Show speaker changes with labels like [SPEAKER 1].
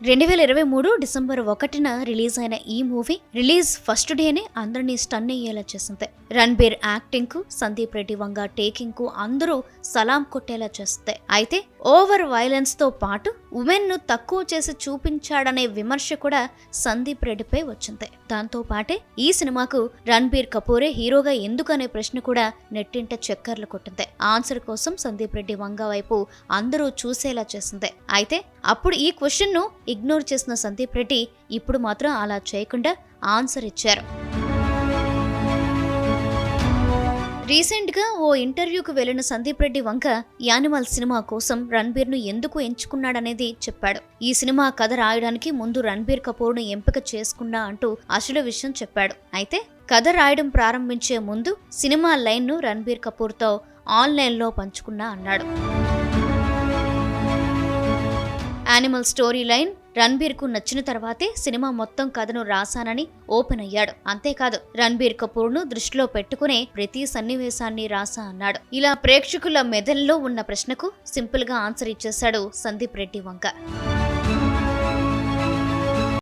[SPEAKER 1] 2023 December 1న release అయిన ఈ movie release first డేనే అందరినీ స్టన్ అయ్యేలా చేసింది. రణ్బీర్ యాక్టింగ్ కు, సందీప్ రెడ్డి వంగ టేకింగ్ కు అందరూ సలాం కొట్టేలా చేస్తుంది. అయితే ఓవర్ వైలెన్స్ తో పాటు ఉమెన్ ను తక్కువ చేసి చూపించాడనే విమర్శ కూడా సందీప్ రెడ్డిపై వచ్చింది. దాంతో పాటే ఈ సినిమాకు రణ్బీర్ కపూరే హీరోగా ఎందుకనే ప్రశ్న కూడా నెట్టింట చక్కర్లు కొట్టింది. ఆన్సర్ కోసం సందీప్ రెడ్డి వంగ వైపు అందరూ చూసేలా చేసింది. అయితే అప్పుడు ఈ క్వశ్చన్ ను ఇగ్నోర్ చేసిన సందీప్ రెడ్డి ఇప్పుడు మాత్రం అలా చేయకుండా ఆన్సర్ ఇచ్చారు. రీసెంట్ గా ఓ ఇంటర్వ్యూకు వెళ్లిన సందీప్ రెడ్డి వంక యానిమల్ సినిమా కోసం రణ్బీర్ ను ఎందుకు ఎంచుకున్నాడనేది చెప్పాడు. ఈ సినిమా కథ రాయడానికి ముందు రణ్బీర్ కపూర్ ను ఎంపిక చేసుకున్నా అంటూ అసలు విషయం చెప్పాడు. అయితే కథ రాయడం ప్రారంభించే ముందు సినిమా లైన్ ను రణ్బీర్ కపూర్ తో ఆన్లైన్ లో పంచుకున్నా అన్నాడు. యానిమల్ స్టోరీ లైన్ రణ్బీర్ కు నచ్చిన తర్వాతే సినిమా మొత్తం కథను రాశానని ఓపెన్ అయ్యాడు. అంతేకాదు రణ్బీర్ కపూర్ ను దృష్టిలో పెట్టుకునే ప్రతి సన్నివేశాన్ని రాసా అన్నాడు. ఇలా ప్రేక్షకుల మెదల్లో ఉన్న ప్రశ్నకు సింపుల్ గా ఆన్సర్ ఇచ్చేశాడు సందీప్ రెడ్డి వంక.